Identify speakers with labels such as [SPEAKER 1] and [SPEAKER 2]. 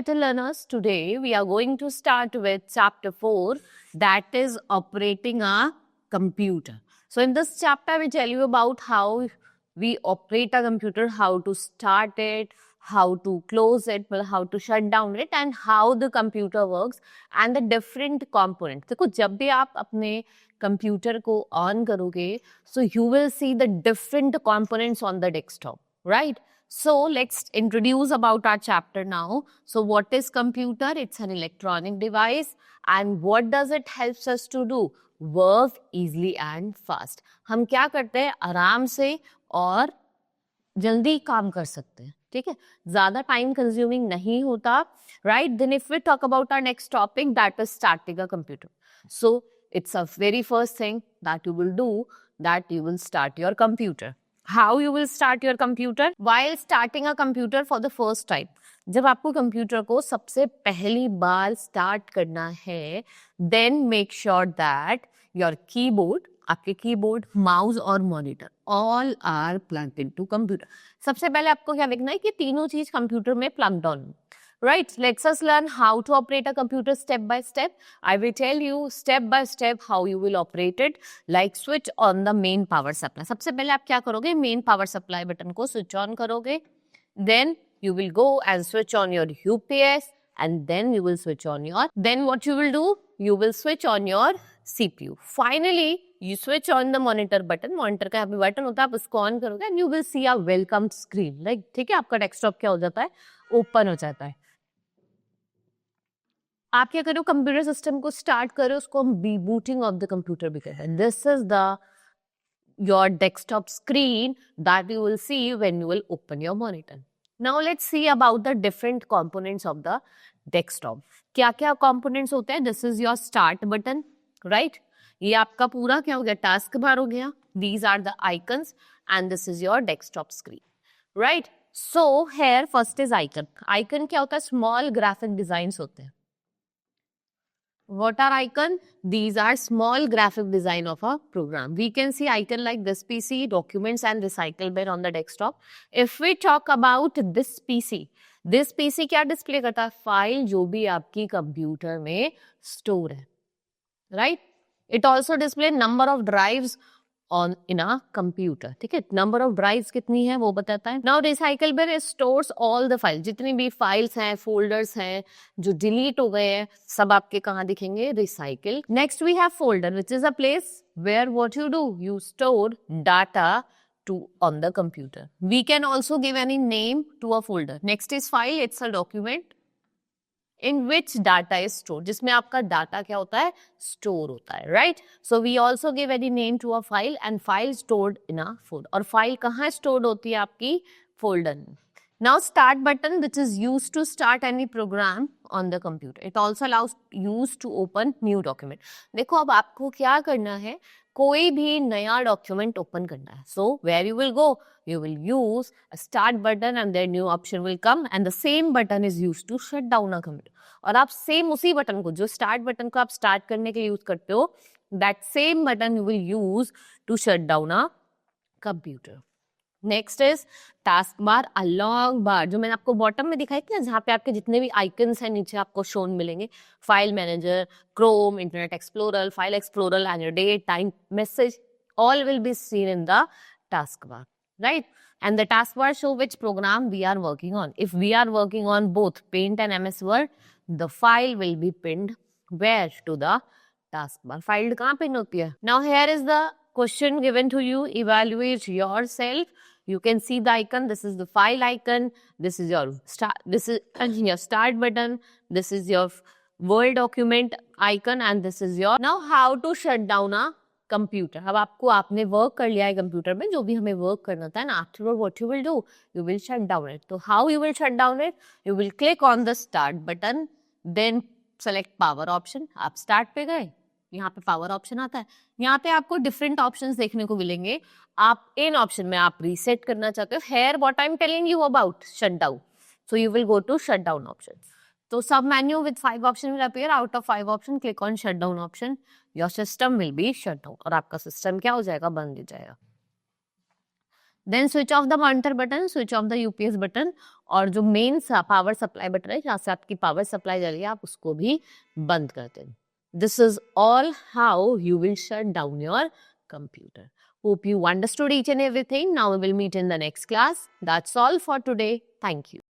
[SPEAKER 1] little learners, today we are going to start with chapter 4, that is operating a computer. So in this chapter, we tell you about how we operate a computer, how to start it, how to close it, well, how to shut down it, and how the computer works and the different components. देखो जब भी आप अपने computer को on करोगे, so you will see the different components on the desktop, right? So let's introduce about our chapter now. So what is computer? It's an electronic device, and what does it helps us to do? Work easily and fast. हम क्या करते हैं? आराम से और जल्दी काम कर सकते हैं, ठीक है, ज्यादा टाइम कंज्यूमिंग नहीं होता, right? Then if we talk about our next topic, that is starting a computer. So it's a very first thing that you will do, that you will start your computer. How you will start your computer? While starting a computer for the first time, जब आपको computer को सबसे पहली बार start करना है, then make sure that your keyboard, आपके keyboard, mouse और monitor all are plugged into computer. सबसे पहले आपको क्या देखना है कि तीनों चीज कंप्यूटर में plugged on. Right, let's us learn how to operate a computer step by step. I will tell you step by step how you will operate it. Like switch on the main power supply. सबसे पहले आप क्या करोगे? Main power supply button को switch on करोगे. Then you will go and switch on your UPS, and then you will switch on your. Then what you will do? You will switch on your CPU. Finally, you switch on the monitor button. Monitor का यहाँ पे button होता है, आप उसको on करोगे and you will see a welcome screen. Like ठीक है, आपका डेस्कटॉप क्या हो जाता है? ओपन हो जाता है. आप क्या करो? कंप्यूटर सिस्टम को स्टार्ट करो, उसको हम rebooting of the computer भी कहते हैं. This is the your desktop screen that you will see when you will open your monitor. Now let's see about the different components of the desktop. क्या क्या components होते हैं? This is your start button, right? ये आपका पूरा क्या हो गया? टास्क बार हो गया. These are the icons and this is your desktop screen, right? So here first is icon. Icon क्या होता है? Small graphic designs होते हैं. What are icon? These are small graphic design of a program. We can see icon like this PC, documents and recycle bin on the desktop. If we talk about this PC क्या display करता है? File जो भी आपकी computer में store है, right? It also display number of drives on in a computer, ठीक है, नंबर ऑफ ड्राइव्स कितनी है वो बताता है. Now recycle bin stores all the file, जितनी भी फाइल्स हैं, फोल्डर्स हैं जो डिलीट हो गए हैं, सब आपके कहाँ दिखेंगे? Recycle. Next we have folder, which is a place where what you do, you store data to on the computer. We can also give any name to a folder. Next is file, it's a document in which data is stored, जिसमें आपका data क्या होता है? Store होता है, right? So we also give any name to a file and file stored in a folder. और file कहाँ stored होती है? आपकी फोल्डर में. Now start button, which is use to start any program on the computer. It also allows use to open new document. देखो अब आपको क्या करना है? कोई भी नया डॉक्यूमेंट ओपन करना है. So where you will go? You will use a start button and then new option will come, and the same button is used to shut down a computer. और आप सेम उसी button को, जो start button को आप start करने के लिए यूज करते हो, that same button you will use to shut down a computer. Next is task bar, a long bar, जो मैंने आपको बॉटम में दिखाई थी ना, जहाँ पे आपके जितने भी आइकन्स हैं नीचे आपको शोन मिलेंगे. File manager, chrome, internet explorer, file explorer, and your date, time, message, all will be seen in the taskbar, right? And the taskbar show which program we are working on. If we are working on both Paint and MS Word, the file will be pinned where? To the taskbar. File कहाँ pin होती है? Now here is the question given to you. Evaluate yourself. You can see the icon. This is the file icon. This is your start. This is your start button. This is your Word document icon, and this is your. Now how to shut down a computer. अब आपको, आपने work कर लिया है computer में, जो भी हमें वर्क करना था ना, afterward what you will do, you will shut down it. तो how you will shut down it? You will click on the start button, then select power option. आप स्टार्ट पे गए, यहाँ पे पावर ऑप्शन आता है. यहाँ पे आपको डिफरेंट ऑप्शंस देखने को मिलेंगे. आप इन ऑप्शन में आप रीसेट करना चाहते हो. Here what I am telling you about shut down, so you will go to shut down option. तो submenu with 5 option will appear. Out of 5 option, click on shut down option. Your system will be shut down. और आपका system क्या हो जाएगा? बंद हो जाएगा. Then switch off the monitor button, switch off the UPS button, और जो मेन पावर सप्लाई बटन है जहाँ से आपकी पावर सप्लाई जा रही है आप उसको भी बंद कर दें. This is all how you will shut down your computer. Hope you understood each and everything. Now we will meet in the next class. That's all for today. Thank you.